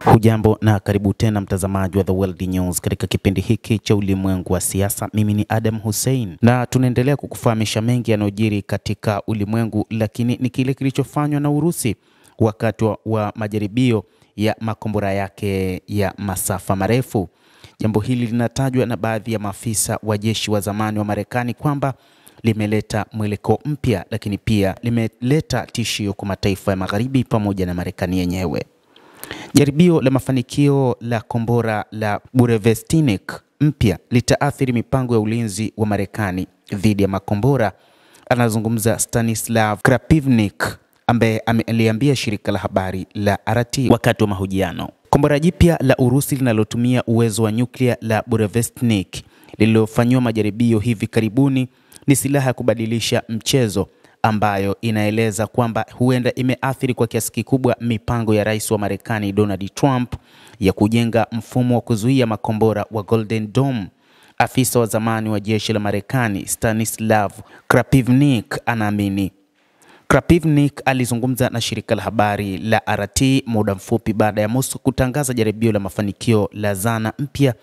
Hujambo na karibu tena mtazamaji wa The World News katika kipindi hiki cha ulimwengu wa siasa. Mimi ni Adam Hussein na tunaendelea kukufahamisha mengi yanayojiri katika ulimwengu, lakini ni kile kilichofanywa na Urusi wakati wa majaribio ya makombora yake ya masafa marefu. Jambo hili linatajwa na baadhi ya maafisa wa jeshi wa zamani wa Marekani kwamba limeleta mwelekeo mpya, lakini pia limeleta tishio kwa mataifa ya Magharibi pamoja na Marekani yenyewe. Jaribio la mafanikio la kombora la Burevestnik mpya litaathiri mipango ya ulinzi wa Marekani dhidi ya makombora, anazungumza Stanislav Krapivnik ambaye ameliambia shirika la habari la RT wakati wa mahojiano. Kombora jipya la Urusi linalotumia uwezo wa nyuklia la Burevestnik lililofanywa majaribio hivi karibuni ni silaha ya kubadilisha mchezo ambayo inaeleza kwamba huenda imeathiri kwa kiasi kikubwa mipango ya rais wa Marekani Donald Trump ya kujenga mfumo wa kuzuia makombora wa Golden Dome. Afisa wa zamani wa jeshi la Marekani Stanislav Krapivnik anaamini. Krapivnik alizungumza na shirika la habari la RT muda mfupi baada ya Moscow kutangaza jaribio la mafanikio la zana mpya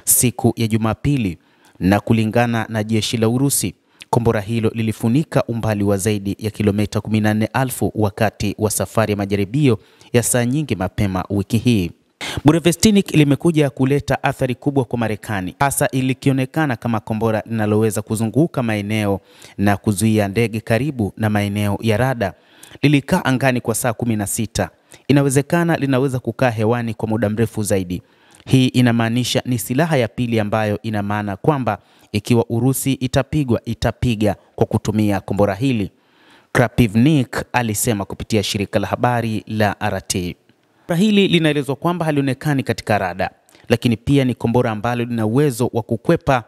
siku ya Jumapili, na kulingana na jeshi la Urusi, kombora hilo lilifunika umbali wa zaidi ya kilomita 14,000 wakati wa safari ya majaribio ya saa nyingi mapema wiki hii. Burevestnik limekuja kuleta athari kubwa kwa Marekani, hasa ilikionekana kama kombora linaloweza kuzunguka maeneo na kuzuia ndege karibu na maeneo ya rada. Lilikaa angani kwa saa 16. Inawezekana linaweza kukaa hewani kwa muda mrefu zaidi. Hii inamaanisha ni silaha ya pili ambayo ina maana kwamba ikiwa Urusi itapiga kwa kutumia kombora hili, Krapivnik alisema kupitia shirika la habari la RT. Kombora hili linaelezwa kwamba halionekani katika rada, lakini pia ni kombora ambalo lina uwezo wa kukwepa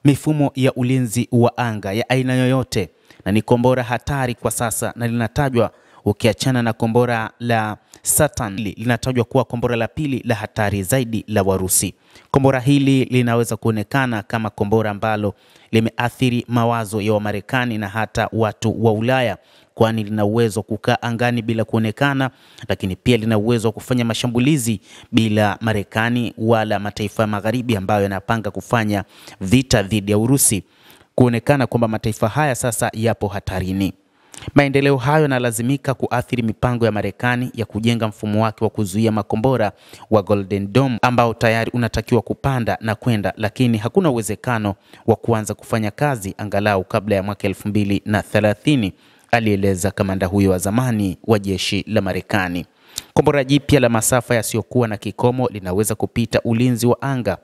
mifumo ya ulinzi wa anga ya aina yoyote, na ni kombora hatari kwa sasa, na linatajwa, ukiachana na kombora la Saturn, linatajwa kuwa kombora la pili la hatari zaidi la Warusi. Kombora hili linaweza kuonekana kama kombora ambalo limeathiri mawazo ya Wamarekani na hata watu wa Ulaya, kwani lina uwezo kukaa angani bila kuonekana, lakini pia lina uwezo wa kufanya mashambulizi bila Marekani wala mataifa ya Magharibi ambayo yanapanga kufanya vita dhidi ya Urusi kuonekana kwamba mataifa haya sasa yapo hatarini. Maendeleo hayo yanalazimika kuathiri mipango ya Marekani ya kujenga mfumo wake wa kuzuia makombora wa Golden Dome ambao tayari unatakiwa kupanda na kwenda, lakini hakuna uwezekano wa kuanza kufanya kazi angalau kabla ya mwaka 2030, alieleza kamanda huyo wa zamani wa jeshi la Marekani. Kombora jipya la masafa yasiyokuwa na kikomo linaweza kupita ulinzi wa anga,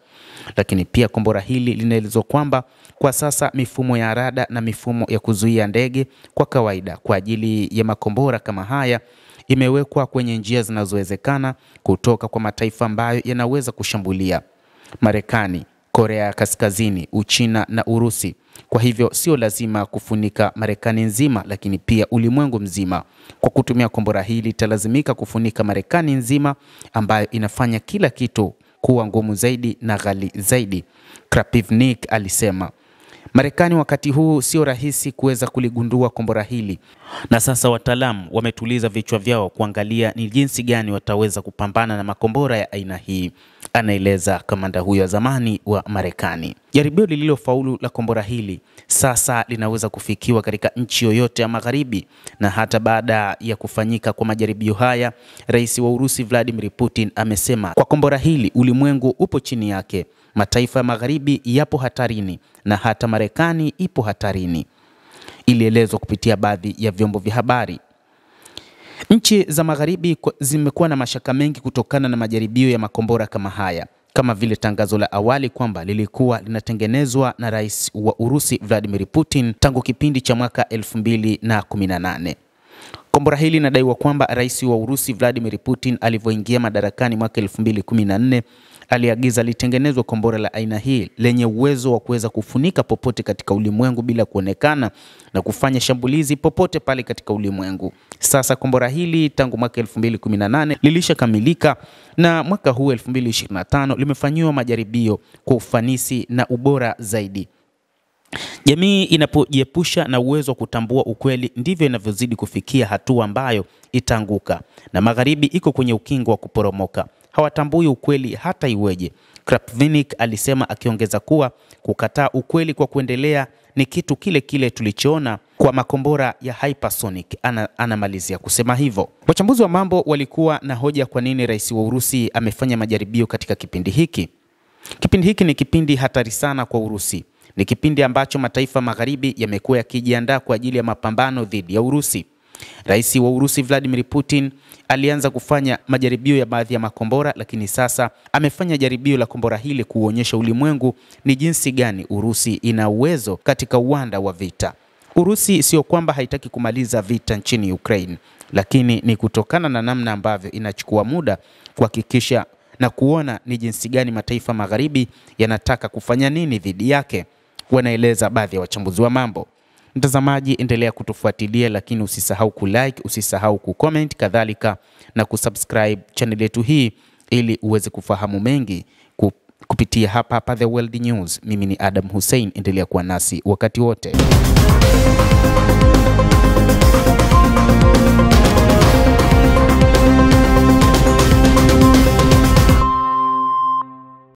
lakini pia kombora hili linaelezwa kwamba kwa sasa mifumo ya rada na mifumo ya kuzuia ndege kwa kawaida kwa ajili ya makombora kama haya imewekwa kwenye njia zinazowezekana kutoka kwa mataifa ambayo yanaweza kushambulia: Marekani, Korea ya Kaskazini, Uchina na Urusi. Kwa hivyo sio lazima kufunika Marekani nzima, lakini pia ulimwengu mzima. Kwa kutumia kombora hili italazimika kufunika Marekani nzima ambayo inafanya kila kitu kuwa ngumu zaidi na ghali zaidi, Krapivnik alisema. Marekani wakati huu sio rahisi kuweza kuligundua kombora hili, na sasa wataalamu wametuliza vichwa vyao kuangalia ni jinsi gani wataweza kupambana na makombora ya aina hii, anaeleza kamanda huyo wa zamani wa Marekani. Jaribio lililofaulu la kombora hili sasa linaweza kufikiwa katika nchi yoyote ya Magharibi, na hata baada ya kufanyika kwa majaribio haya, rais wa Urusi Vladimir Putin amesema kwa kombora hili ulimwengu upo chini yake. Mataifa ya Magharibi yapo hatarini na hata Marekani ipo hatarini, ilielezwa kupitia baadhi ya vyombo vya habari. Nchi za Magharibi zimekuwa na mashaka mengi kutokana na majaribio ya makombora kama haya, kama vile tangazo la awali kwamba lilikuwa linatengenezwa na rais wa Urusi Vladimir Putin tangu kipindi cha mwaka 2018. Kombora hili linadaiwa kwamba rais wa Urusi Vladimir Putin alivyoingia madarakani mwaka 2014 aliagiza litengenezwe kombora la aina hii lenye uwezo wa kuweza kufunika popote katika ulimwengu bila kuonekana na kufanya shambulizi popote pale katika ulimwengu. Sasa kombora hili tangu mwaka 2018 lilishakamilika, na mwaka huu 2025 limefanywa majaribio kwa ufanisi na ubora zaidi. Jamii inapojiepusha na uwezo wa kutambua ukweli, ndivyo inavyozidi kufikia hatua ambayo itaanguka, na Magharibi iko kwenye ukingo wa kuporomoka. Hawatambui ukweli hata iweje, Kravchuk alisema, akiongeza kuwa kukataa ukweli kwa kuendelea ni kitu kile kile tulichoona kwa makombora ya hypersonic. Anamalizia kusema hivyo. Wachambuzi wa mambo walikuwa na hoja kwa nini rais wa Urusi amefanya majaribio katika kipindi hiki. Kipindi hiki ni kipindi hatari sana kwa Urusi. Ni kipindi ambacho mataifa Magharibi yamekuwa yakijiandaa kwa ajili ya mapambano dhidi ya Urusi. Rais wa Urusi Vladimir Putin alianza kufanya majaribio ya baadhi ya makombora, lakini sasa amefanya jaribio la kombora hili kuonyesha ulimwengu ni jinsi gani Urusi ina uwezo katika uwanda wa vita. Urusi sio kwamba haitaki kumaliza vita nchini Ukraine, lakini ni kutokana na namna ambavyo inachukua muda kuhakikisha na kuona ni jinsi gani mataifa Magharibi yanataka kufanya nini dhidi yake, wanaeleza baadhi ya wachambuzi wa mambo. Mtazamaji, endelea kutufuatilia, lakini usisahau kulike, usisahau kucomment, kadhalika na kusubscribe channel yetu hii ili uweze kufahamu mengi kupitia hapa The World News. Mimi ni Adam Hussein, endelea kuwa nasi wakati wote.